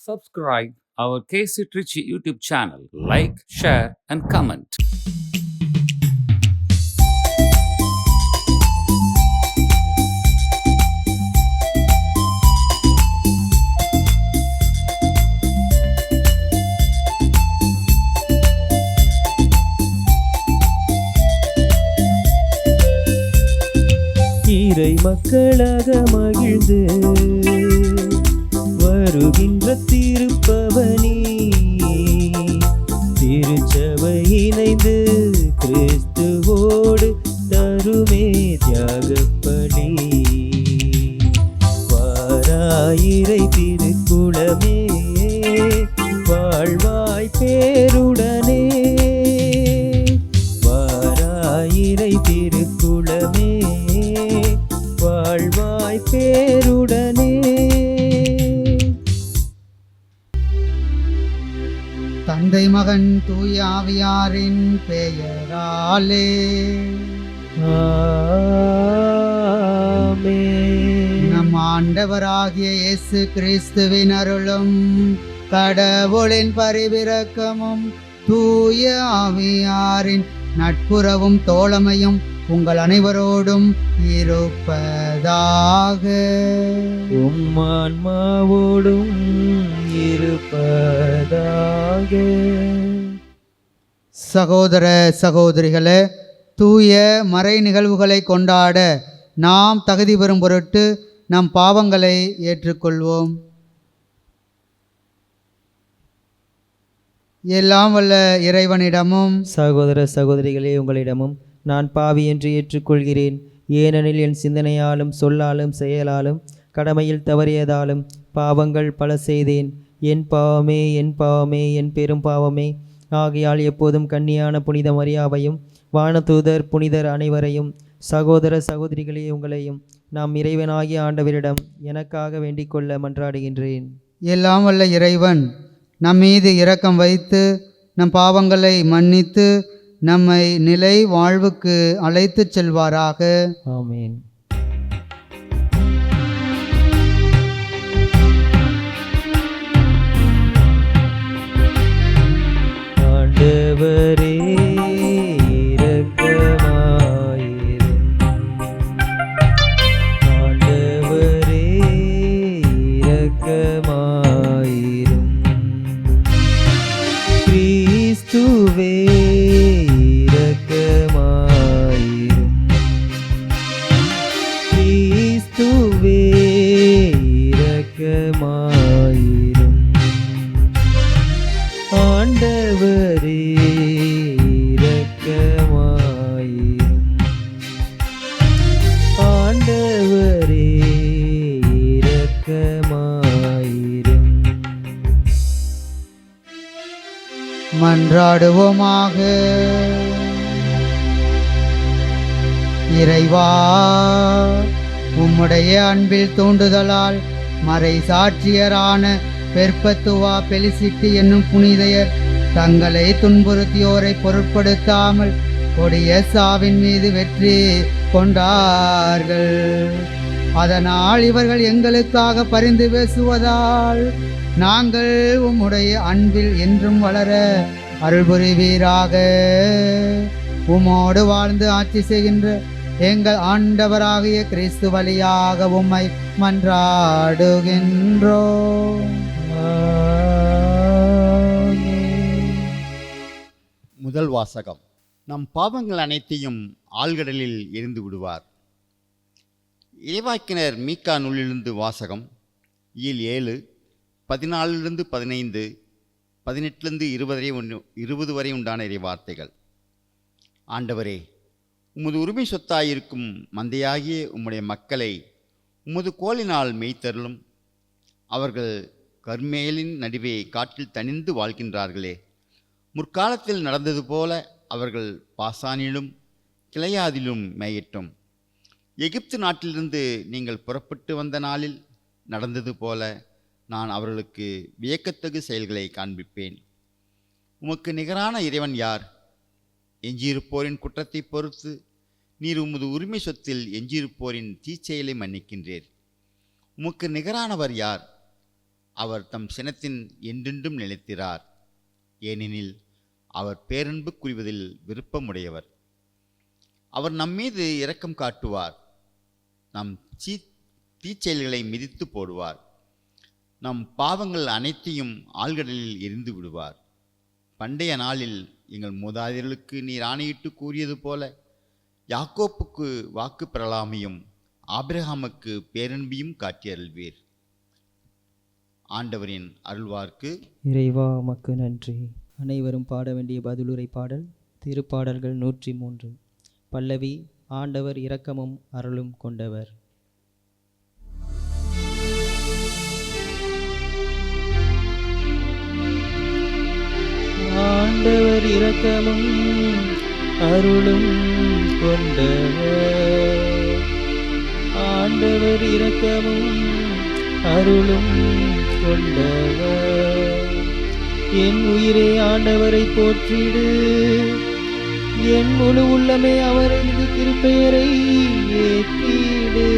subscribe our KC Trichy YouTube channel. Like, share, and comment. இறை மக்களாக மகிழ்ந்து வருகின்ற திருப்பவனி திருச்சபை இணைந்து கிறிஸ்துவோடு தருமே தியாகப்பலி. வாராயிரை திருக்குளமே வாழ்வாய் பேருடனே, வாராயிரை திருக்குளமே வாழ்வாய் பேருடனே. தந்தை மகன் தூய ஆவியாரின் பெயராலே ஆமென். நம் ஆண்டவராகிய இயேசு கிறிஸ்துவின் அருளும் கடவுளின் பரிவிரக்கமும் தூய ஆவியாரின் நட்புறவும் தோழமையும் உங்கள் அனைவரோடும் இருப்பதாக. உம்மான்மாவோடும் இருப்பதாக. சகோதர சகோதரிகளே, தூய மறை நிகழ்வுகளை கொண்டாட நாம் தகுதி பெறும் பொருட்டு நம் பாவங்களை ஏற்றுக்கொள்வோம். எல்லாம் வல்ல இறைவனிடமும் சகோதர சகோதரிகளே, உங்களிடமும் நான் பாவி என்று ஏற்றுக்கொள்கிறேன். ஏனெனில் என் சிந்தனையாலும் சொல்லாலும் செயலாலும் கடமையில் தவறியதாலும் பாவங்கள் பல செய்தேன். என் பாவமே, என் பாவமே, என் பெரும் பாவமே. ஆகையால் எப்போதும் கன்னியான புனித மரியாவையும் வானதூதர் புனிதர் அனைவரையும் சகோதர சகோதரிகளே உங்களையும் நாம் இறைவனாகிய ஆண்டவரிடம் எனக்காக வேண்டிக் கொள்ள மன்றாடுகின்றேன். எல்லாம் வல்ல இறைவன் நம் மீது இரக்கம் வைத்து நம் பாவங்களை மன்னித்து நம்மை நிலை வாழ்வுக்கு அழைத்துச் செல்வாராக. ஆமென். ஆண்டவரே இரக்கமாயிரும். ஆண்டவரே இரக்கமாயிரும். கிறிஸ்துவே இரக்கமாயிரும். கிறிஸ்துவே இரக்கமாயிரும். ஆண்டவரே இரக்கமாயிரும். ஆண்டவரே இரக்கமாயிரும். மன்றாடுவோமாக. இறைவா, உம்முடைய அன்பில் தூண்டுதலால் மறை சாட்சியரான பெர்பத்துவா பெலிசிட்டி என்னும் புனிதையர் தங்களை துன்புறுத்தியோரை பொருட்படுத்தாமல் கொடிய சாவின் மீது வெற்றி கொண்டார்கள். அதனால் இவர்கள் எங்களுக்காக பரிந்து பேசுவதால் நாங்கள் உம்முடைய அன்பில் என்றும் வளர அருள் புரிவீராக. உம்மோடு வாழ்ந்து ஆட்சி செய்கின்ற எங்கள் ஆண்டவராகிய கிறிஸ்து வழியாக உம்மை மன்றாடுகின்றோம். முதல் வாசகம். நம் பாவங்கள் அனைத்தையும் ஆழ்கடலில் எரிந்து விடுவார். இறைவாக்கினர் மீகா நூலிலிருந்து வாசகம். இயல் 7 14-15 18-20 வரை உண்டான இறைவார்த்தைகள். ஆண்டவரே, உமது உரிமை சொத்தாயிருக்கும் மந்தையாகிய உம்முடைய மக்களை உமது கோலினால் மேய்த்தருளும். அவர்கள் கர்மேலின் நடுவே காட்டில் தனிந்து வாழ்கின்றார்களே. முற்காலத்தில் நடந்தது போல அவர்கள் பாசானிலும் கிளையாதிலும் மேயட்டும். எகிப்து நாட்டிலிருந்து நீங்கள் புறப்பட்டு வந்த நாளில் நடந்தது போல நான் அவர்களுக்கு வியக்கத்தகு செயல்களை காண்பிப்பேன். உமக்கு நிகரான இறைவன் யார்? எஞ்சியிருப்போரின் குற்றத்தை பொறுத்து நீர் உமது உரிமை சொத்தில் எஞ்சியிருப்போரின் தீச்செயலை மன்னிக்கின்றீர். உமக்கு நிகரானவர் யார்? அவர் தம் சினத்தின் என்றென்றும் நிலைத்திரார். ஏனெனில் அவர் பேரன்பு புரிவதில் விருப்பமுடையவர். அவர் நம்மீது இரக்கம் காட்டுவார். நம் தீச்செயல்களை மிதித்து போடுவார். நம் பாவங்கள் அனைத்தையும் ஆழ்கடலில் எரிந்து விடுவார். பண்டைய நாளில் எங்கள் மூதாதையர்களுக்கு நீர் ஆணையிட்டு கூறியது போல யாக்கோப்புக்கு வாக்கு பெறலாமையும் ஆபிரகாமுக்கு பேரன்பியும் காட்டியருள்வீர். ஆண்டவரின் அருள்வார்க்கு. இறைவா உமக்கு நன்றி. அனைவரும் பாட வேண்டிய பதிலுரை பாடல் திருப்பாடல்கள் 103. பல்லவி. ஆண்டவர் இரக்கமும் அருளும் கொண்டவர். ஆண்டவர் இரக்கமும் அருளும் கொண்டவர். ஆண்டவர் இரக்கமும் அருளும் கொண்டவர். என் உயிரே ஆண்டவரை போற்றிடு, என் முழு உள்ளமே அவரது திருப்பெயரை ஏற்றிடு.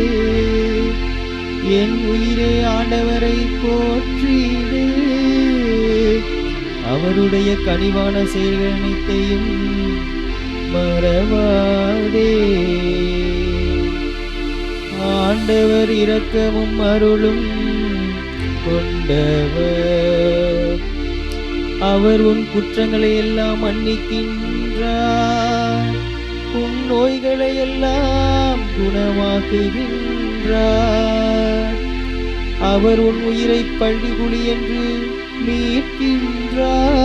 என் உயிரே ஆண்டவரை போற்றிடு, அவருடைய கனிவான செயல்கள் அனைத்தையும் மறவாதே. ஆண்டவர் இரக்கமும் அருளும் கொண்டவர். அவர் உன் குற்றங்களை எல்லாம் மன்னிக்கின்றார், உன் நோய்களை எல்லாம் குணமாக்குகின்றார். அவர் உன் உயிரை பள்ளிகுழி என்று மீட்கின்றார்.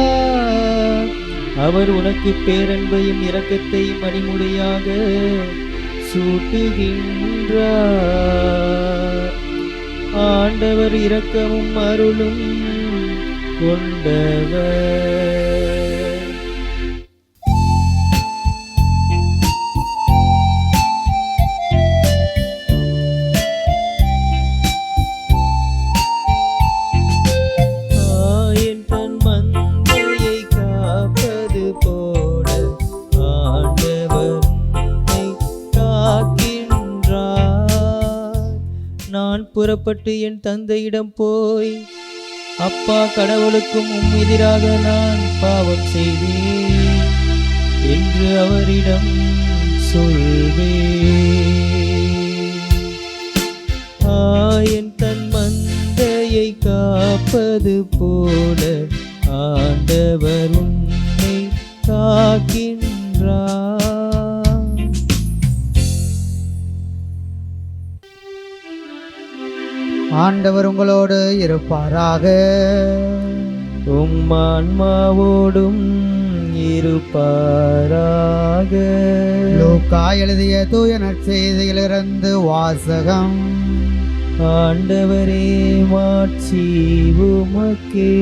அவர் உனக்கு பேரன்பையும் இரக்கத்தையும் அணிமுடியாக சூட்டுகின்றார். ஆண்டவர் இரக்கமும் அருளும் கொண்டவர். புறப்பட்டு என் தந்தையிடம் போய், அப்பா, கடவுளுக்கும் எதிராக நான் பாவம் செய்தேன் என்று அவரிடம் சொல்வேன். என் தன் மந்தையை காப்பது போல ஆண்டவர் உன்னை காக்கின்றார். ஆண்டவர் உங்களோடு இருப்பாராக. உம் ஆன்மாவோடும் இருப்பாராக. லூக்கா எழுதிய தூய நற்செய்தியிலிருந்து வாசகம். ஆண்டவரே மாட்சி உமக்கே.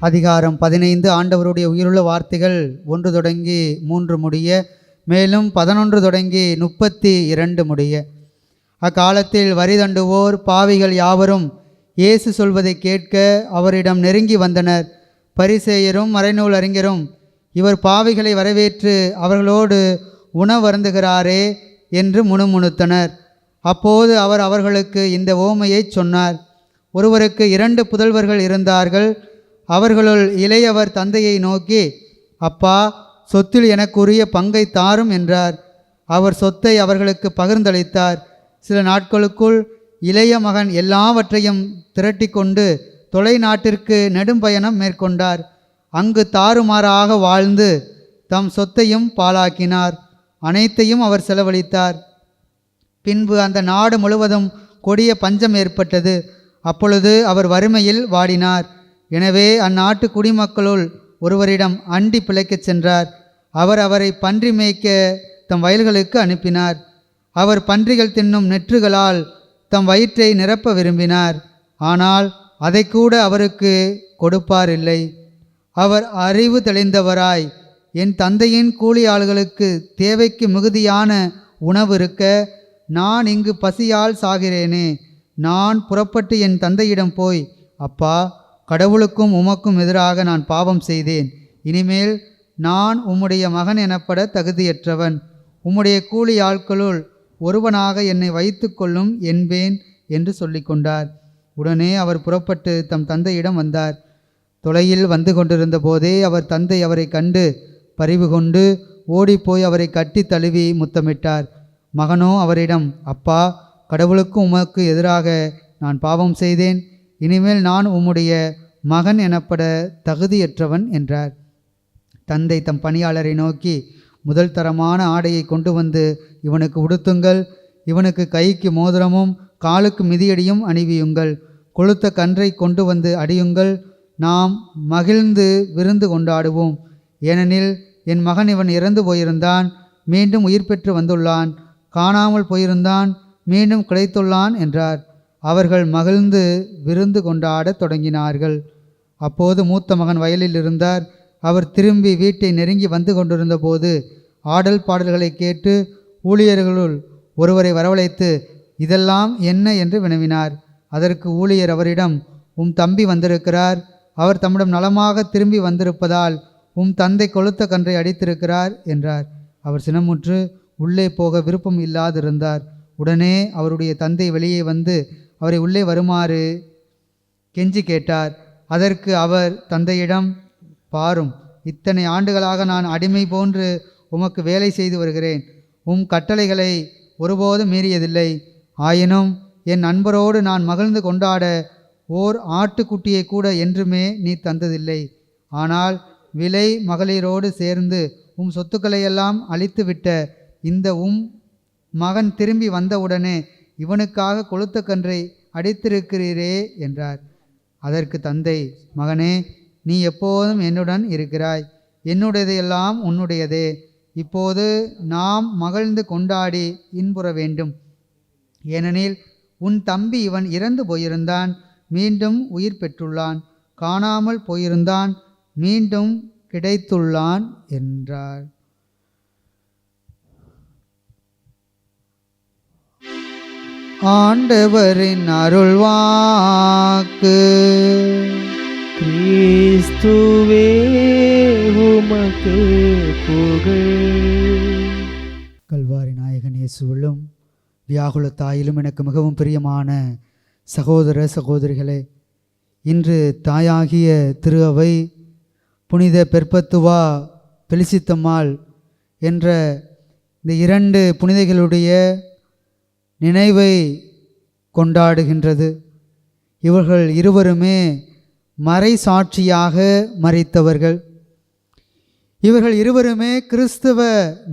அதிகாரம் 15. ஆண்டவருடைய உயிருள்ள வார்த்தைகள் 1 தொடங்கி 3 முடிய, மேலும் 11 தொடங்கி 32 முடிய. அக்காலத்தில் வரி தண்டுவோர் பாவிகள் யாவரும் இயேசு சொல்வதை கேட்க அவரிடம் நெருங்கி வந்தனர். பரிசேயரும் மறைநூல் அறிஞரும் இவர் பாவிகளை வரவேற்று அவர்களோடு உணவருந்துகிறாரே என்று முணுமுணுத்தனர். அப்போது அவர் அவர்களுக்கு இந்த ஓமையை சொன்னார். ஒருவருக்கு 2 புதல்வர்கள் இருந்தார்கள். அவர்களுள் இளையவர் தந்தையை நோக்கி, அப்பா, சொத்தில் எனக்குரிய பங்கை தாரும் என்றார். அவர் சொத்தை அவர்களுக்கு பகிர்ந்தளித்தார். சில நாட்களுக்குள் இளைய மகன் எல்லாவற்றையும் திரட்டி கொண்டு தொலைநாட்டிற்கு நெடும்பயணம் மேற்கொண்டார். அங்கு தாறுமாறாக வாழ்ந்து தம் சொத்தையும் பாழாக்கினார். அனைத்தையும் அவர் செலவழித்தார். பின்பு அந்த நாடு முழுவதும் கொடிய பஞ்சம் ஏற்பட்டது. அப்பொழுது அவர் வறுமையில் வாடினார். எனவே அந்நாட்டு குடிமக்களுள் ஒருவரிடம் அண்டி பிழைக்கச் சென்றார். அவர் அவரை பன்றி மேய்க்க தம் வயல்களுக்கு அனுப்பினார். அவர் பன்றிகள் தின்னும் நெற்றுகளால் தம் வயிற்றை நிரப்ப விரும்பினார். ஆனால் அதை கூட அவருக்கு கொடுப்பாரில்லை. அவர் அறிவு தெளிந்தவராய், என் தந்தையின் கூலி ஆள்களுக்கு தேவைக்கு மிகுதியான உணவு இருக்க நான் இங்கு பசியால் சாகிறேனே. நான் புறப்பட்டு என் தந்தையிடம் போய், அப்பா, கடவுளுக்கும் உமக்கும் எதிராக நான் பாவம் செய்தேன். இனிமேல் நான் உம்முடைய மகன் எனப்பட தகுதியற்றவன். உம்முடைய கூலி ஆட்களுள் ஒருவனாக என்னை வைத்து கொள்ளும் என்பேன் என்று சொல்லிக்கொண்டார். உடனே அவர் புறப்பட்டு தம் தந்தையிடம் வந்தார். தொலையில் வந்து கொண்டிருந்த போதே அவர் தந்தை அவரை கண்டு பரிவு கொண்டு ஓடிப்போய் அவரை கட்டி தழுவி முத்தமிட்டார். மகனோ அவரிடம், அப்பா, கடவுளுக்கும் உமக்கு எதிராக நான் பாவம் செய்தேன். இனிமேல் நான் உம்முடைய மகன் எனப்பட தகுதியற்றவன் என்றார். தந்தை தம் பணியாளரை நோக்கி, முதல் தரமான ஆடையை கொண்டு வந்து இவனுக்கு உடுத்துங்கள். இவனுக்கு கைக்கு மோதிரமும் காலுக்கு மிதியடியும் அணிவியுங்கள். கொழுத்த கன்றை கொண்டு வந்து அடியுங்கள். நாம் மகிழ்ந்து விருந்து கொண்டாடுவோம். ஏனெனில் என் மகன் இவன் இறந்து போயிருந்தான், மீண்டும் உயிர் பெற்று வந்துள்ளான். காணாமல் போயிருந்தான், மீண்டும் கிடைத்துள்ளான் என்றார். அவர்கள் மகிழ்ந்து விருந்து கொண்டாடத் தொடங்கினார்கள். அப்போது மூத்த மகன் வயலில் இருந்தார். அவர் திரும்பி வீட்டை நெருங்கி வந்து கொண்டிருந்த போது ஆடல் பாடல்களை கேட்டு ஊழியர்களுள் ஒருவரை வரவழைத்து, இதெல்லாம் என்ன என்று வினவினார். அதற்கு ஊழியர் அவரிடம், உம் தம்பி வந்திருக்கிறார். அவர் தம்மிடம் நலமாக திரும்பி வந்திருப்பதால் உம் தந்தை கொழுத்த கன்றை அடித்திருக்கிறார் என்றார். அவர் சினமுற்று உள்ளே போக விருப்பம் இல்லாதிருந்தார். உடனே அவருடைய தந்தை வெளியே வந்து அவரை உள்ளே வருமாறு கெஞ்சி கேட்டார். அதற்கு அவர் தந்தையிடம், பாரும், இத்தனை ஆண்டுகளாக நான் அடிமை போன்று உமக்கு வேலை செய்து வருகிறேன். உம் கட்டளைகளை ஒருபோதும் மீறியதில்லை. ஆயினும் என் நண்பரோடு நான் மகிழ்ந்து கொண்டாட ஓர் ஆட்டுக்குட்டியை கூட என்றுமே நீ தந்ததில்லை. ஆனால் விலை மகளிரோடு சேர்ந்து உம் சொத்துக்களையெல்லாம் அழித்துவிட்ட இந்த உம் மகன் திரும்பி வந்தவுடனே இவனுக்காக கொழுத்த கன்றை அடித்திருக்கிறீரே என்றார். அதற்கு தந்தை, மகனே, நீ எப்போதும் என்னுடன் இருக்கிறாய். என்னுடையதையெல்லாம் உன்னுடையதே. இப்போது நாம் மகிழ்ந்து கொண்டாடி இன்புற வேண்டும். ஏனெனில் உன் தம்பி இவன் இறந்து போயிருந்தான், மீண்டும் உயிர் பெற்றுள்ளான். காணாமல் போயிருந்தான், மீண்டும் கிடைத்துள்ளான் என்றார். ஆண்டவரின் அருள்வாக்கு. கிறிஸ்துவே உமக்கு புகழ். கல்வாரி நாயகன் இயேசுவிலும் வியாகுல தாயிலும் எனக்கு மிகவும் பிரியமான சகோதர சகோதரிகளே, இன்று தாயாகிய திரு அவை புனித பெர்பத்துவா பெலிசித்தம்மாள் என்ற இந்த இரண்டு புனிதைகளுடைய நினைவை கொண்டாடுகின்றது. இவர்கள் இருவருமே மறை சாட்சியாக மரித்தவர்கள். இவர்கள் இருவருமே கிறிஸ்தவ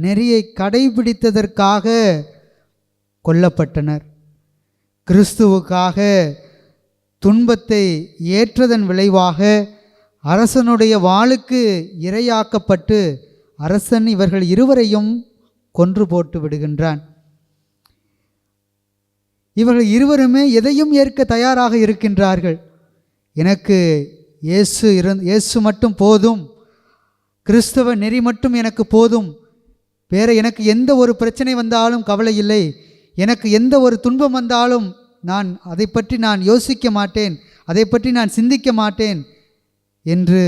நெறியை கடைபிடித்ததற்காக கொல்லப்பட்டனர். கிறிஸ்துவுக்காக துன்பத்தை ஏற்றதன் விளைவாக அரசனுடைய வாளுக்கு இரையாக்கப்பட்டு அரசன் இவர்கள் இருவரையும் கொன்று போட்டு விடுகின்றான். இவர்கள் இருவருமே எதையும் ஏற்க தயாராக இருக்கின்றார்கள். எனக்கு இயேசு மட்டும் போதும், கிறிஸ்தவ நெறி மட்டும் எனக்கு போதும், வேற எனக்கு எந்த ஒரு பிரச்சனை வந்தாலும் கவலை இல்லை, எனக்கு எந்த ஒரு துன்பம் வந்தாலும் அதை பற்றி நான் யோசிக்க மாட்டேன், அதை பற்றி நான் சிந்திக்க மாட்டேன் என்று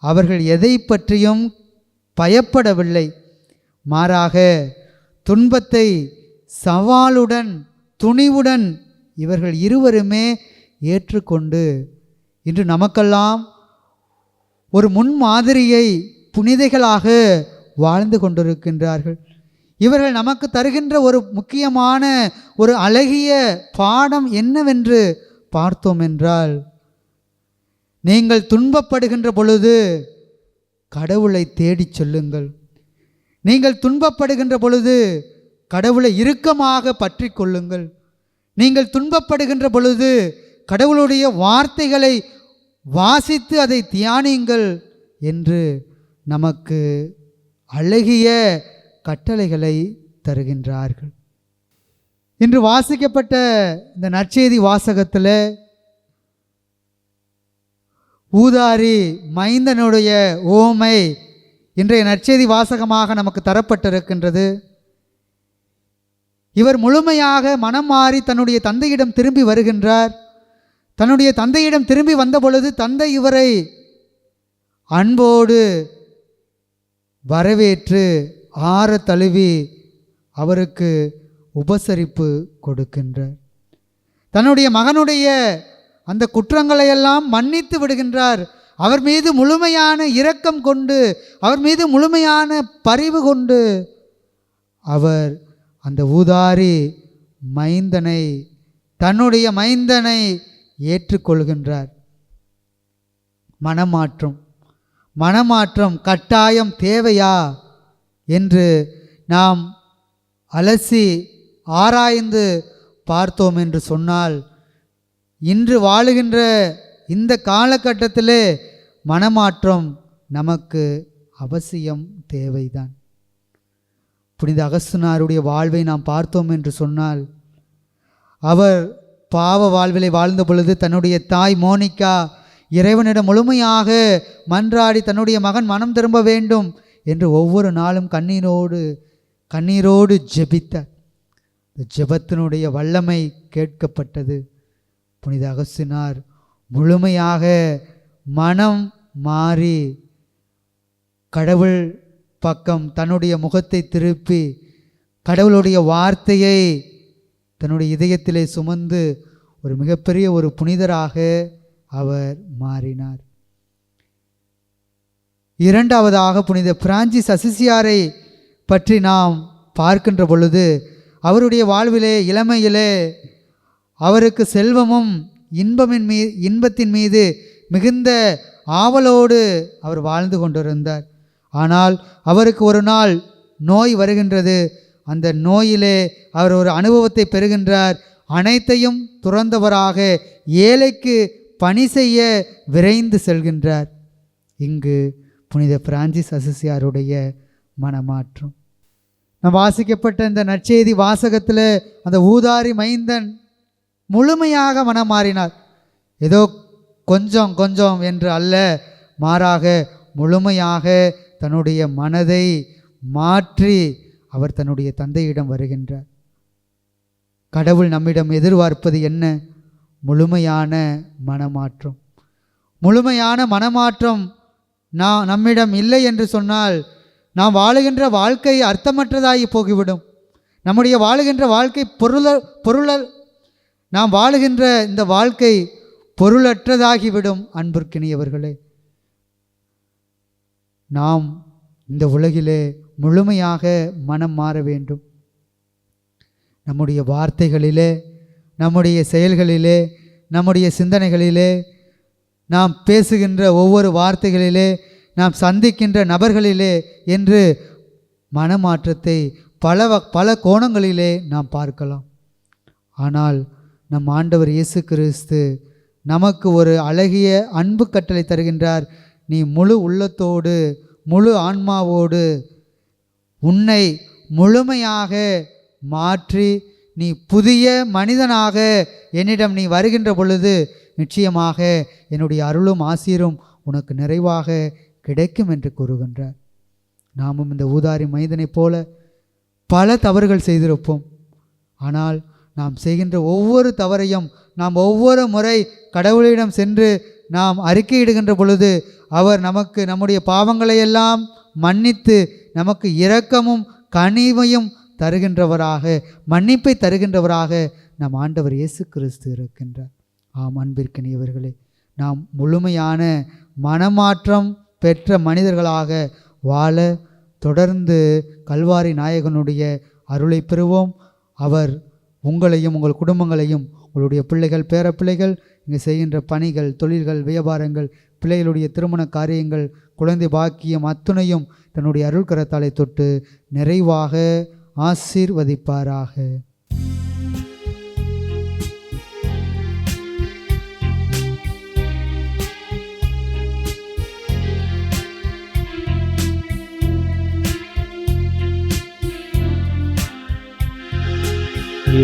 அவர்கள் எதை பற்றியும் பயப்படவில்லை. மாறாக துன்பத்தை சவாலுடன் துணிவுடன் இவர்கள் இருவருமே ஏற்றுக்கொண்டு இன்று நமக்கெல்லாம் ஒரு முன்மாதிரியை புனிதைகளாக வாழ்ந்து கொண்டிருக்கின்றார்கள். இவர்கள் நமக்கு தருகின்ற ஒரு முக்கியமான ஒரு அழகிய பாடம் என்னவென்று பார்த்தோம் என்றால், நீங்கள் துன்பப்படுகின்ற பொழுது கடவுளை தேடிச் சொல்லுங்கள். நீங்கள் துன்பப்படுகின்ற பொழுது கடவுளை இறுக்கமாக பற்றி கொள்ளுங்கள். நீங்கள் துன்பப்படுகின்ற பொழுது கடவுளுடைய வார்த்தைகளை வாசித்து அதை தியானியுங்கள் என்று நமக்கு அழகிய கட்டளைகளை தருகின்றார்கள். இன்று வாசிக்கப்பட்ட இந்த நற்செய்தி வாசகத்தில் ஊதாரி மைந்தனுடைய ஓமை இன்றைய நற்செய்தி வாசகமாக நமக்கு தரப்பட்டிருக்கின்றது. இவர் முழுமையாக மனம் மாறி தன்னுடைய தந்தையிடம் திரும்பி வருகின்றார். தன்னுடைய தந்தையிடம் திரும்பி வந்த பொழுது தந்தை இவரை அன்போடு வரவேற்று ஆற தழுவி அவருக்கு உபசரிப்பு கொடுக்கின்றார். தன்னுடைய மகனுடைய அந்த குற்றங்களை எல்லாம் மன்னித்து விடுகின்றார். அவர் மீது முழுமையான இரக்கம் கொண்டு, அவர் மீது முழுமையான பரிவு கொண்டு அவர் அந்த ஊதாரி மைந்தனை, தன்னுடைய மைந்தனை ஏற்றுக்கொள்கின்றார். மனமாற்றம் கட்டாயம் தேவையா என்று நாம் அலசி ஆராய்ந்து பார்த்தோம் என்று சொன்னால், இன்று வாழுகின்ற இந்த காலகட்டத்திலே மனமாற்றம் நமக்கு அவசியம் தேவைதான். புனித அகஸ்தினாருடைய வாழ்வை நாம் பார்த்தோம் என்று சொன்னால், அவர் பாவ வாழ்விலை வாழ்ந்த பொழுது தன்னுடைய தாய் மோனிகா இறைவனிடம் முழுமையாக மன்றாடி தன்னுடைய மகன் மனம் திரும்ப வேண்டும் என்று ஒவ்வொரு நாளும் கண்ணீரோடு ஜெபித்தார். ஜெபத்தினுடைய வல்லமை கேட்கப்பட்டது. புனித அகஸ்தினார் முழுமையாக மனம் மாறி கடவுள் பக்கம் தன்னுடைய முகத்தை திருப்பி கடவுளுடைய வார்த்தையை தன்னுடைய இதயத்திலே சுமந்து ஒரு மிகப்பெரிய ஒரு புனிதராக அவர் மாறினார். இரண்டாவதாக புனித பிரான்சிஸ் அசிசியாரை பற்றி நாம் பார்க்கின்ற பொழுது, அவருடைய வாழ்விலே இளமையிலே அவருக்கு செல்வமும் இன்பத்தின் மீது மிகுந்த ஆவலோடு அவர் வாழ்ந்து கொண்டிருந்தார். ஆனால் அவருக்கு ஒரு நாள் நோய் வருகின்றது. அந்த நோயிலே அவர் ஒரு அனுபவத்தை பெறுகின்றார். அனைத்தையும் துறந்தவராக ஏழைக்கு பணி செய்ய விரைந்து செல்கின்றார். இங்கு புனித பிரான்சிஸ் அசிசியாருடைய மனமாற்றம். நாம் வாசிக்கப்பட்ட இந்த நற்செய்தி வாசகத்தில் அந்த ஊதாரி மைந்தன் முழுமையாக மனம் மாறினார். ஏதோ கொஞ்சம் என்று அல்ல, மாறாக முழுமையாக தன்னுடைய மனதை மாற்றி அவர் தன்னுடைய தந்தையிடம் வருகின்றார். கடவுள் நம்மிடம் எதிர்பார்ப்பது என்ன? முழுமையான மனமாற்றம். முழுமையான மனமாற்றம் நம்மிடம் இல்லை என்று சொன்னால் நாம் வாழுகின்ற வாழ்க்கை அர்த்தமற்றதாகி போகிவிடும். நம்முடைய வாழுகின்ற வாழ்க்கை நாம் வாழுகின்ற இந்த வாழ்க்கை பொருளற்றதாகிவிடும். அன்பிற்கினியவர்களே, நாம் இந்த உலகிலே முழுமையாக மனம் மாற வேண்டும். நம்முடைய வார்த்தைகளிலே, நம்முடைய செயல்களிலே, நம்முடைய சிந்தனைகளிலே, நாம் பேசுகின்ற ஒவ்வொரு வார்த்தைகளிலே, நாம் சந்திக்கின்ற நபர்களிலே என்று மனமாற்றத்தை பல கோணங்களிலே நாம் பார்க்கலாம். ஆனால் நம் ஆண்டவர் இயேசு கிறிஸ்து நமக்கு ஒரு அழகிய அன்பு கட்டளை தருகின்றார். நீ முழு உள்ளத்தோடு முழு ஆன்மாவோடு உன்னை முழுமையாக மாற்றி நீ புதிய மனிதனாக என்னிடம் நீ வருகின்ற பொழுது நிச்சயமாக என்னுடைய அருளும் ஆசீரும் உனக்கு நிறைவாக கிடைக்கும் என்று கூறுகின்றார். நாமும் இந்த ஊதாரி மைந்தனைப் போல பல தவறுகள் செய்திருப்போம். ஆனால் நாம் செய்கின்ற ஒவ்வொரு தவறையும் நாம் ஒவ்வொரு முறை கடவுளிடம் சென்று நாம் அறிக்கையிடுகின்ற பொழுது அவர் நமக்கு நம்முடைய பாவங்களையெல்லாம் மன்னித்து நமக்கு இரக்கமும் கனிவையும் தருகின்றவராக, மன்னிப்பை தருகின்றவராக நம் ஆண்டவர் இயேசு கிறிஸ்து இருக்கின்றார். ஆம் அன்பிற்கினியவர்களே, நாம் முழுமையான மனமாற்றம் பெற்ற மனிதர்களாக வாழ தொடர்ந்து கல்வாரி நாயகனுடைய அருளை பெறுவோம். அவர் உங்களையும் உங்கள் குடும்பங்களையும் உங்களுடைய பிள்ளைகள் பேரப்பிள்ளைகள் இங்கே செய்கின்ற பணிகள், தொழில்கள், வியாபாரங்கள், பிள்ளைகளுடைய திருமண காரியங்கள், குழந்தை பாக்கியம் அத்துணையும் தன்னுடைய அருள் கரத்தாலை தொட்டு நிறைவாக ஆசீர்வதிப்பாராக.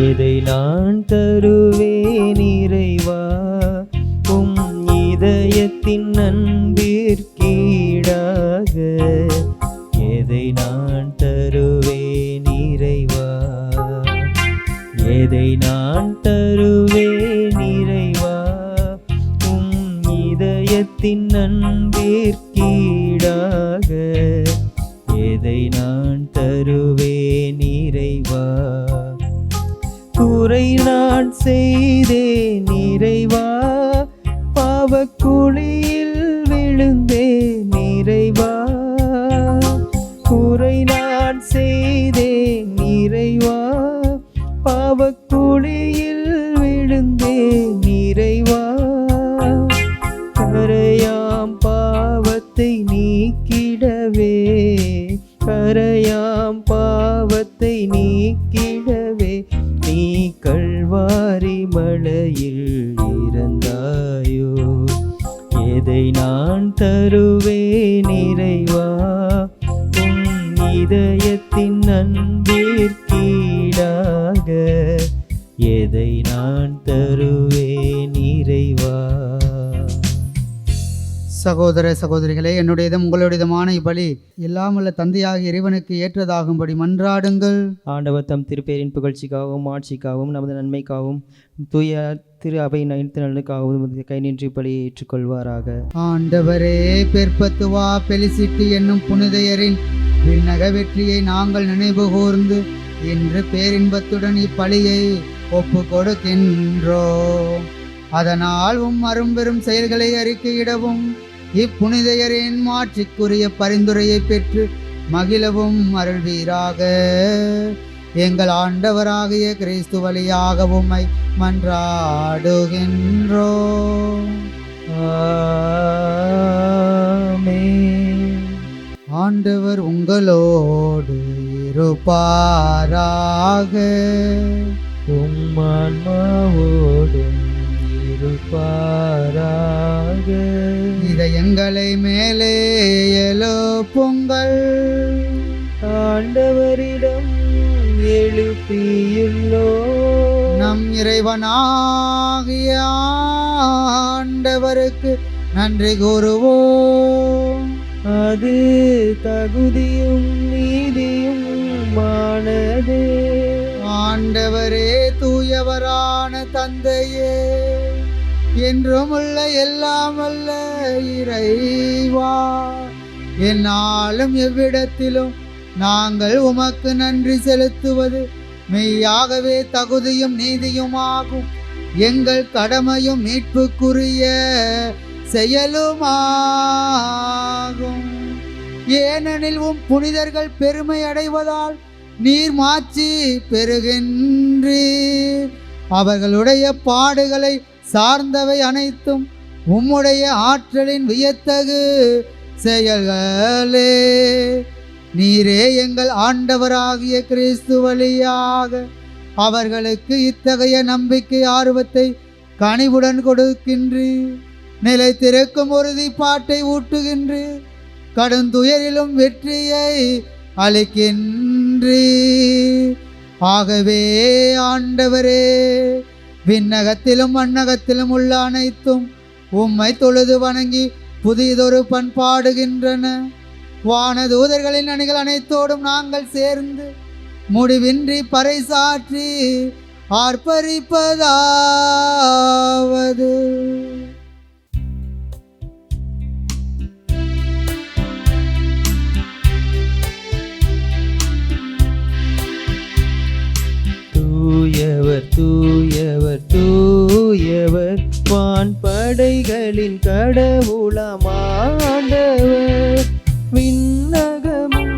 எதை நான் தருவேன் இறைவா உம் இதயத்தின் அன்பிற்கீடாக? எதை நான் தருவேன் இறைவா? எதை நான் தருவேன் இறைவா உம் இதயத்தின் அன்பிற்கீடாக? எதை நான் தருவேன் இறைவா? குறை நான் செய்தேன் இறைவா, பாவக்குழியில் விழுந்தேன் இறைவா. குறை நான் செய்தேன் இறைவா, பாவக்குழியில் விழுந்தேன் இறைவா. கரையாம் பாவத்தை நீக்கிடவே, கரையாம் பாவத்தை நீக்கிடவே நீ கல்வாரி மலையில் இறந்தாயோ. எதை நான் தருவேன் இறைவா, உன் இதயத்தின் அன்பிற்கீடாக எதை நான் தருவேன் இறைவா. சகோதர சகோதரிகளே, என்னுடையதும் உங்களுடையதுமான இப்பலி எல்லாம் உள்ள தந்தையாகிய இறைவனுக்கு ஏற்றதாகும்படி மன்றாடுங்கள். ஆண்டவர் தம் திருப்பேரின் புகழ்ச்சிக்காகவும் ஆட்சிக்காகவும் நமது நன்மைக்காகவும் தூய திரு அவை நைத்து நலனுக்காகவும் கை நின்று இப்பலியை ஏற்றுக்கொள்வாராக. ஆண்டவரே, பெர்பத்துவா பெலிசிட்டி என்னும் புனிதையரின் விண்ணக வெற்றியை நாங்கள் நினைவு கூர்ந்து இன்று பேரின்பத்துடன் இப்பலியை ஒப்பு கொடுக்கின்றோம். அதனால் அரும்பெரும் செயல்களை அறிக்கையிடவும் இப்புனிதையரின் மாட்சிக்குரிய பரிந்துரையை பெற்று மகிழவும் அருள்வீராக. எங்கள் ஆண்டவராகிய கிறிஸ்து வழியாக உம்மை மன்றாடுகின்றோம். ஆமென். ஆண்டவர் உங்களோடு இருப்பாராக. உம்மான்மாவோடும் இருப்பாராக. இதயங்களை மேலே எழுப்புங்கள். ஆண்டவரிடம் எழுப்பியுள்ளோ. நம் இறைவனாகிய ஆண்டவருக்கு நன்றி கூறுவோம். அது தகுதியும் நீதியும் மானதே. ஆண்டவரே, தூயவரான தந்தையே, என்றும் உள்ள எல்லாம் வல்ல இறைவா, எந்நாளும் எவ்விடத்திலும் நாங்கள் உமக்கு நன்றி செலுத்துவது மெய்யாகவே தகுதியும் நீதியுமாகும். எங்கள் கடமையும் மீட்புக்குரிய செயலுமாகும். ஏனெனில் புனிதர்கள் பெருமை அடைவதால் நீர் மாட்சி பெறுகின்றீர். அவர்களுடைய பாடுகளை சார்ந்தவை அனைத்தும் உம்முடைய ஆற்றலின் வியத்தகு செயல்களே. நீரே எங்கள் ஆண்டவராகிய கிறிஸ்து வழியாக அவர்களுக்கு இத்தகைய நம்பிக்கை ஆர்வத்தை கனிவுடன் கொடுக்கின்றீர். நிலைத்திருக்கும் உறுதிப்பாட்டை ஊட்டுகின்றீர். கடுந்துயரிலும் வெற்றியை அளிக்கின்றீர். ஆகவே ஆண்டவரே, விண்ணகத்திலும் மண்ணகத்திலும் உள்ள அனைத்தும் உம்மை தொழுது வணங்கி புதியதொரு பண்பாடுகின்றன. வானதூதர்களின் அணிகள் அனைத்தோடும் நாங்கள் சேர்ந்து முடிவின்றி பறைசாற்றி ஆர்ப்பரிப்பதாவது: தூயவர் தூயவர் தூயவர், வான்படைகளின் கடவுளாம் ஆண்டவர். விண்ணகமும்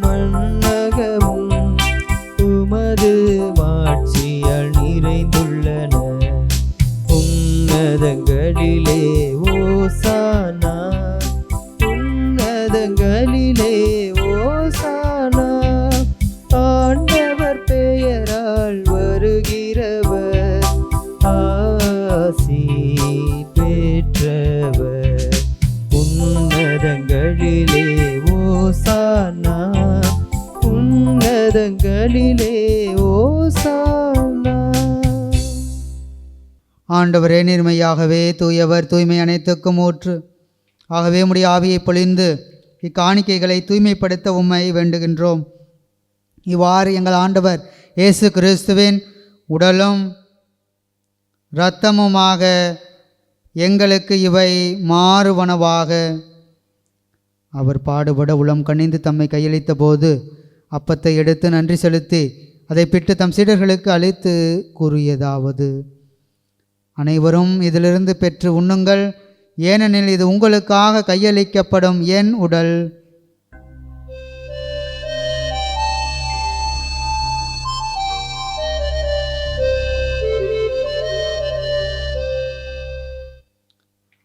மண்ணகமும் உமது மாட்சியால் நிறைந்துள்ளன. உன்னதங்களிலே ஓசானா, உன்னதங்களிலே ஓசானா. ஆண்டவர் பெயரால் வருகிறவர் ஆசி பெற்றவர். உன்னதங்களிலே ஓசானா, உன்னதங்களிலே ஓசானா. ஆண்டவரே, நீர்மையாகவே தூயவர், தூய்மை அனைத்துக்கும் ஊற்று. ஆகவே உம்முடைய ஆவியை பொழிந்து இக்காணிக்கைகளை தூய்மைப்படுத்த உம்மை வேண்டுகின்றோம். இவ்வாறு எங்கள் ஆண்டவர் இயேசு கிறிஸ்துவின் உடலும் இரத்தமுமாக எங்களுக்கு இவை மாறுவனவாக. அவர் பாடுபட உளம் கனிந்து தம்மை கையளித்த போது அப்பத்தை எடுத்து நன்றி செலுத்தி அதை பிட்டு தம் சீடர்களுக்கு அளித்து கூறியதாவது: அனைவரும் இதிலிருந்து பெற்று உண்ணுங்கள், ஏனெனில் இது உங்களுக்காக கையளிக்கப்படும் என் உடல்.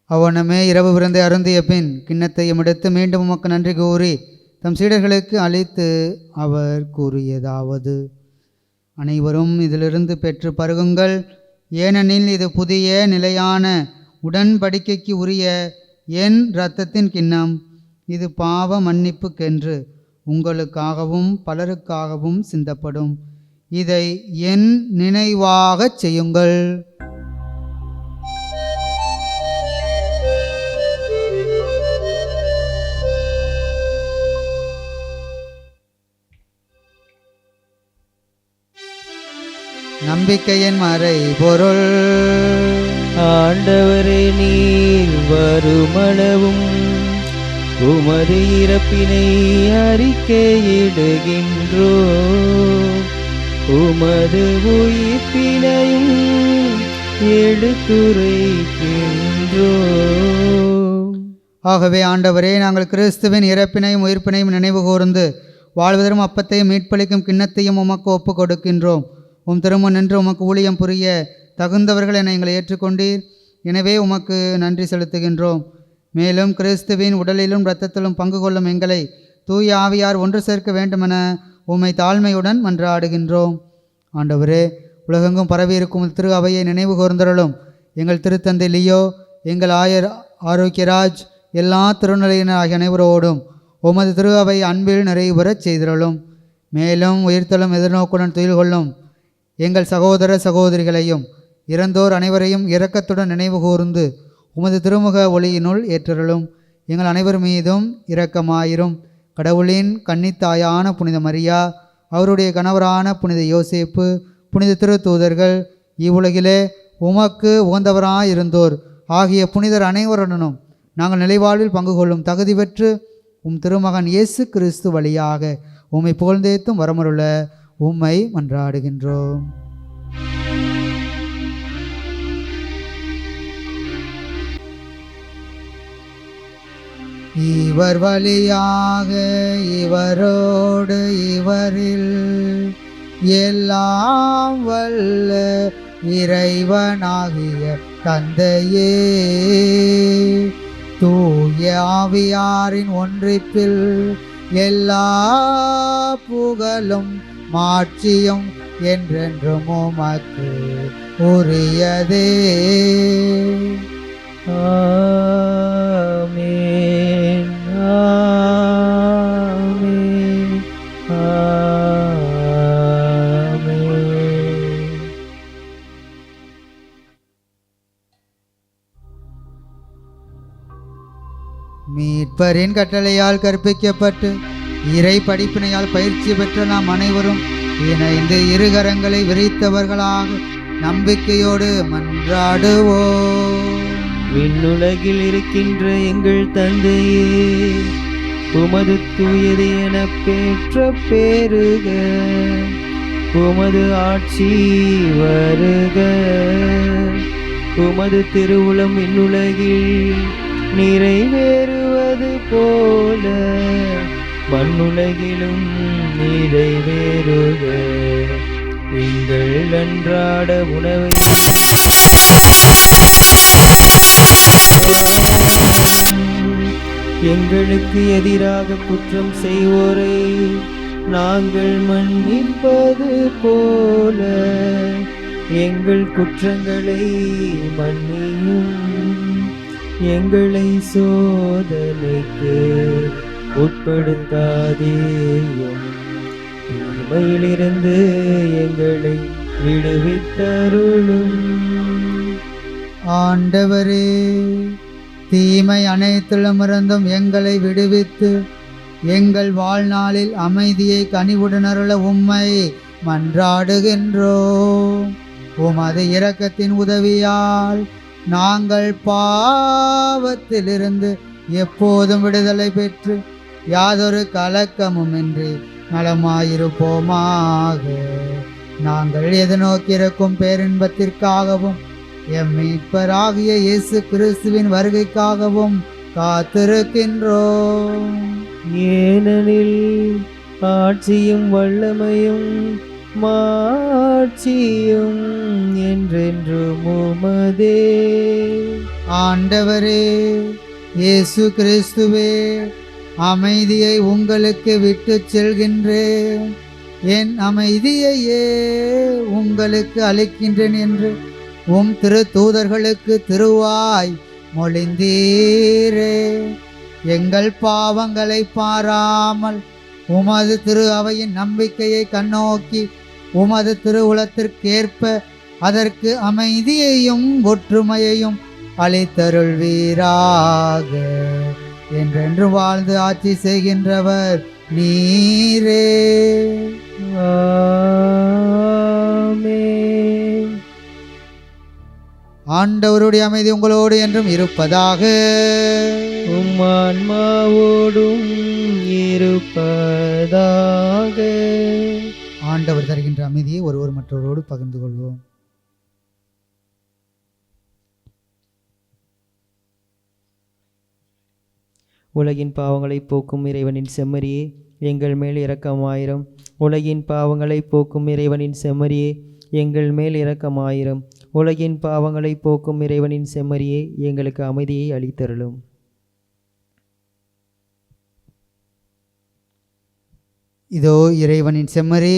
அவ்வண்ணமே இரவு விருந்தை அருந்திய பின் கிண்ணத்தையும் எடுத்து மீண்டும் உமக்கு நன்றி கூறி தம் சீடர்களுக்கு அளித்து அவர் கூறியதாவது: அனைவரும் இதிலிருந்து பெற்று பருகுங்கள், ஏனெனில் இது புதிய நிலையான உடன்படிக்கைக்கு உரிய என் இரத்தத்தின் கிண்ணம். இது பாவ மன்னிப்புக்கென்று உங்களுக்காகவும் பலருக்காகவும் சிந்தப்படும். இதை என் நினைவாகச் செய்யுங்கள். நம்பிக்கையின் மறை பொருள். ஆண்டவரே, நீர் வருமளவும் உமது இறப்பினை அறிக்கையிடுகின்றோ, உமது உயிர்ப்பினையும் எடுத்துரைக்கின்றோ. ஆகவே ஆண்டவரே, நாங்கள் கிறிஸ்துவின் இறப்பினையும் உயிர்ப்பினையும் நினைவு கூர்ந்து வாழ்வதரும் அப்பத்தையும் மீட்பளிக்கும் கிண்ணத்தையும் உமக்கு ஒப்பு கொடுக்கின்றோம். உம் திருமுன் நின்று உமக்கு ஊழியம் புரிய தகுந்தவர்கள் என எங்களை ஏற்றுக்கொண்டீர். எனவே உமக்கு நன்றி செலுத்துகின்றோம். மேலும் கிறிஸ்துவின் உடலிலும் இரத்தத்திலும் பங்கு கொள்ளும் எங்களை தூய ஆவியார் ஒன்று சேர்க்க வேண்டுமென உம்மை தாழ்மையுடன் மன்றாடுகின்றோம். ஆண்டவரே, உலகெங்கும் பரவியிருக்கும் திரு அவையை நினைவு கூர்ந்தருளும். எங்கள் திருத்தந்தை லியோ, எங்கள் ஆயர் ஆரோக்கியராஜ், எல்லா திருநிலையினர் ஆகிய அனைவரோடும் உமது திரு அவை அன்பில் நிறைவு பெறச் செய்திருளும். மேலும் உயிர்த்தலும் எதிர்நோக்குடன் துயில் கொள்ளும் எங்கள் சகோதர சகோதரிகளையும் இறந்தோர் அனைவரையும் இரக்கத்துடன் நினைவு கூர்ந்து உமது திருமுக ஒளியினுள் ஏற்றருளும். எங்கள் அனைவர் மீதும் இரக்கமாயிரும். கடவுளின் கன்னித்தாயான புனித மரியா, அவருடைய கணவரான புனித யோசேப்பு, புனித திருத்தூதர்கள், இவ்வுலகிலே உமக்கு உகந்தவராயிருந்தோர் ஆகிய புனிதர் அனைவருடனும் நாங்கள் நிலைவாழ்வில் பங்கு கொள்ளும் தகுதி பெற்று உம் திருமகன் இயேசு கிறிஸ்து வழியாக உம்மை புகழ்ந்தேத்தும் வரமருள உம்மை மன்றாடுகின்றோம். இவர் வழியாக இவரோடு இவரில் எல்லாம் வல்ல இறைவனாகிய தந்தையே, தூய ஆவியாரின் ஒன்றிப்பில் எல்லா புகழும் மாட்சியும் என்றென்றும் உமக்கு உரியதே. ஆமென், ஆமென், ஆமென். மீட்பரின் கட்டளையால் கற்பிக்கப்பட்டு இறை படிப்பினையால் பயிற்சி பெற்ற நாம் அனைவரும் இணைந்து இருகரங்களை விரித்தவர்களாக நம்பிக்கையோடு மன்றாடுவோம். விண்ணுலகில் இருக்கின்ற எங்கள் தந்தையே, உமது தூயது என பெற்ற பேருக, உமது ஆட்சி வருக, உமது திருவுளம் விண்ணுலகில் நிறைவேறுவது போல மண்ணுலகிலும் நிறைவேறுக. எங்கள் அன்றாட உணவை எங்களுக்கு எதிராக குற்றம் செய்வோரை நாங்கள் மன்னிப்பது போல எங்கள் குற்றங்களை மன்னியும். எங்களை சோதனைக்கு உட்படுத்தாதேயும், தீமையிலிருந்து எங்களை விடுவித்தருளும். ஆண்டவரே, தீமை அனைத்திலுமிருந்தும் எங்களை விடுவித்து எங்கள் வாழ்நாளில் அமைதியை கனிவுடனருள உம்மை மன்றாடுகின்றோம். உமது இரக்கத்தின் உதவியால் நாங்கள் பாவத்திலிருந்து எப்போதும் விடுதலை பெற்று யாதொரு கலக்கமுமின்றி நலமாயிருப்போமாக. நாங்கள் எதிர்நோக்கியிருக்கும் பேரின்பத்திற்காகவும் எம் மீட்பராகிய இயேசு கிறிஸ்துவின் வருகைக்காகவும் காத்திருக்கின்றோம். ஏனெனில் ஆட்சியும் வல்லமையும் மாட்சியும் என்றென்றும் உமதே. ஆண்டவரே இயேசு கிறிஸ்துவே, அமைதியை உங்களுக்கு விட்டு செல்கின்றேன், என் அமைதியையே உங்களுக்கு அளிக்கின்றேன் என்று உம் திரு தூதர்களுக்கு திருவாய் மொழிந்தீரே. எங்கள் பாவங்களை பாராமல் உமது திரு அவையின் நம்பிக்கையை கண்ணோக்கி உமது திருவுளத்திற்கேற்ப அதற்கு அமைதியையும் ஒற்றுமையையும் அளித்தருள்வீராக. என்றென்று வாழ்ந்து ஆட்சி செய்கின்றவர் நீரே. ஆமென். ஆண்டவருடைய அமைதி உங்களோடு என்றும் இருப்பதாக. உம் ஆன்மாவோடும் இருப்பதாக. ஆண்டவர் தருகின்ற அமைதியை ஒருவர் மற்றவரோடு பகிர்ந்து கொள்வோம். உலகின் பாவங்களை போக்கும் இறைவனின் செம்மறியே, எங்கள் மேல் இரக்கமாயிரம். உலகின் பாவங்களை போக்கும் இறைவனின் செம்மறியே, எங்கள் மேல் இரக்கமாயிரம். உலகின் பாவங்களை போக்கும் இறைவனின் செம்மறியே, எங்களுக்கு அமைதியை அளித்தருளும். இதோ இறைவனின் செம்மறி,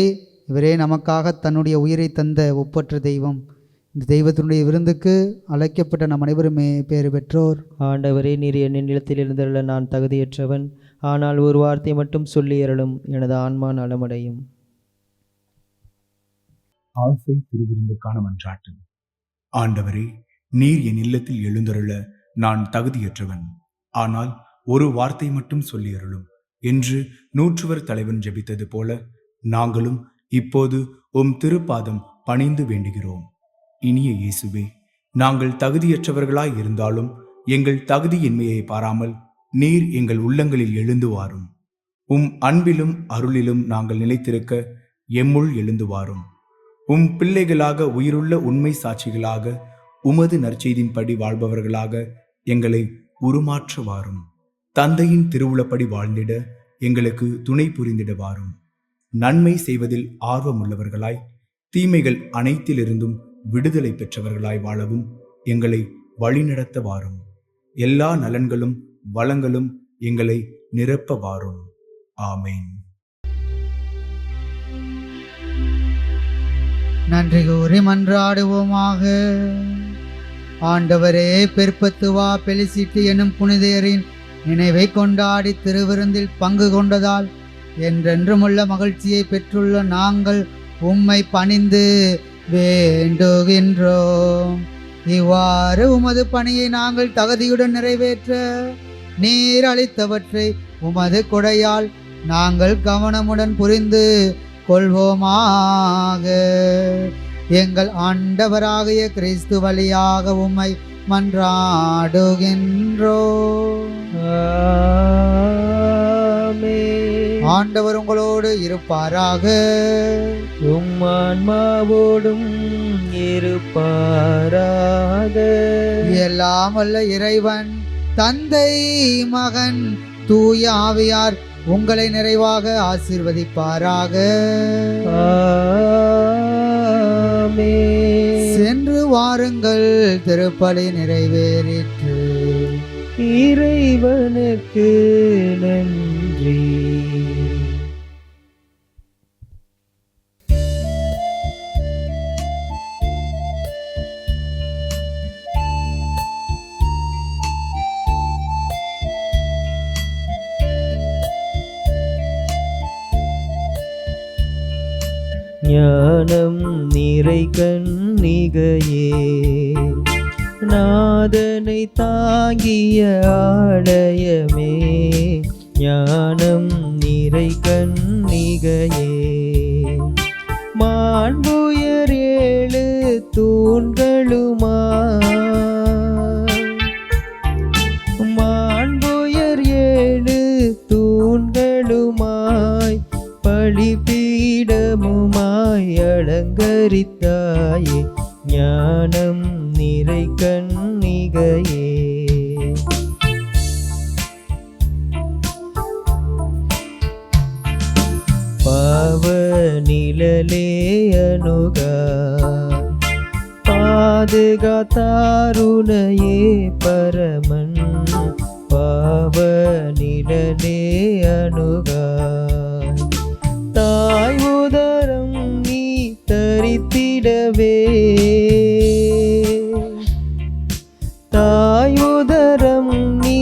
இவரே நமக்காக தன்னுடைய உயிரை தந்த ஒப்பற்ற தெய்வம். இந்த தெய்வத்தினுடைய விருந்துக்கு அழைக்கப்பட்ட நம் அனைவருமே பேறு பெற்றோர். ஆண்டவரே, நீர் என் நிலத்தில் இருந்தருள நான் தகுதியற்றவன், ஆனால் ஒரு வார்த்தை மட்டும் சொல்லி அருளும், எனது ஆன்மா நலமடையும். ஆசை திருவிருந்துக்கான மன்றாட்டு. ஆண்டவரே, நீர் என் இல்லத்தில் எழுந்தருள நான் தகுதியற்றவன், ஆனால் ஒரு வார்த்தை மட்டும் சொல்லி அருளும் என்று நூற்றுவர் தலைவன் ஜெபித்தது போல நாங்களும் இப்போது உம் திருப்பாதம் பணிந்து வேண்டுகிறோம். இனிய இயேசுவே, நாங்கள் தகுதியற்றவர்களாய் இருந்தாலும் எங்கள் தகுதியின்மையை பாராமல் நீர் எங்கள் உள்ளங்களில் எழுந்து வாரும். உம் அன்பிலும் அருளிலும் நாங்கள் நிலைத்திருக்க எம்முள் எழுந்து வாரும். உம் பிள்ளைகளாக உயிருள்ள உண்மை சாட்சிகளாக உமது நற்செய்தின்படி வாழ்பவர்களாக எங்களை உருமாற்ற வாரும். தந்தையின் திருவுளப்படி வாழ்ந்திட எங்களுக்கு துணை புரிந்திட வாரும். நன்மை செய்வதில் ஆர்வமுள்ளவர்களாய் தீமைகள் அனைத்திலிருந்தும் விடுதலை பெற்றவர்களாய் வாழவும் எங்களை வழிநடத்த வாரும். எல்லா நலன்களும் வளங்களும் எங்களை நிரப்ப வாரும். ஆமேன். நன்றி கூறி மன்றாடுவோமாக. ஆண்டவரே, பெர்பத்துவா பெலிசிட்டு எனும் புனிதரின் நினைவை கொண்டாடி திருவிருந்தில் பங்கு கொண்டதால் என்றென்றுமுள்ள மகிழ்ச்சியை பெற்றுள்ள நாங்கள் உம்மை பணிந்து வேண்டுகின்றோம். இவ்வாறு உமது பணியை நாங்கள் தகுதியுடன் நிறைவேற்ற நீர் அளித்தவற்றை உமது கொடையால் நாங்கள் கவனமுடன் புரிந்து கொள்வோமாக. எங்கள் ஆண்டவராகிய கிறிஸ்து வழியாக உம்மை மன்றாடுகின்றோம். ஆண்டவர் உங்களோடு இருப்பாராக. உம் ஆன்மாவோடும் இருப்பாராக. எல்லாம் வல்ல இறைவன் தந்தை, மகன், தூய ஆவியார் உங்களை நிறைவாக ஆசீர்வதிப்பாராக. சென்று வாருங்கள், திருப்பலி நிறைவேறிற்று. இறைவனுக்கு நன்றி. ஞானம் நிறை கன்னிகையே, நாதனை தாங்கிய ஆலயமே. ஞானம் நிறை கன்னிகையே, மாண்புயர் ஏழு தூண்களுமாய், மாண்புயர் ஏழு தூண்களுமாய் தாயே ஞானம் நிறை கன்னிகையே. பாவ நிழலே அணுகா பாதுகாத்தாருணையே பரமன். பாவ நிழலே அணுகா தாய் உதரம் நீ தரித்திடவே. தாய் உதரம் நீ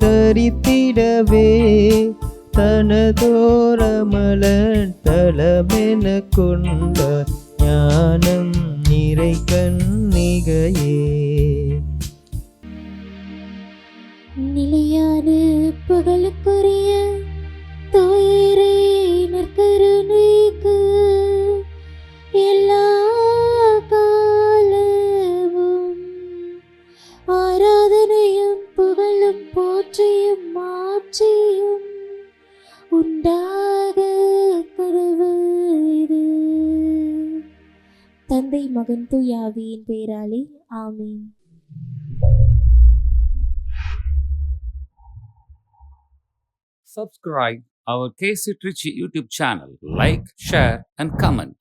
தரித்திடவே தனதோரமலன் தலமென கொண்ட ஞானம் நிறை கன்னிகையே. நிலையான புகழுக்குரிய தாயரே நற்கருணைக்கு எல்லா காலமும் ஆராதனையும் புகழும் போற்றியும் மாற்றியும் உண்டாக கடவுது. தந்தை மகன் தூயாவியின் பேராலே ஆமீன். Subscribe our KC Trichy YouTube channel. Like, share and comment.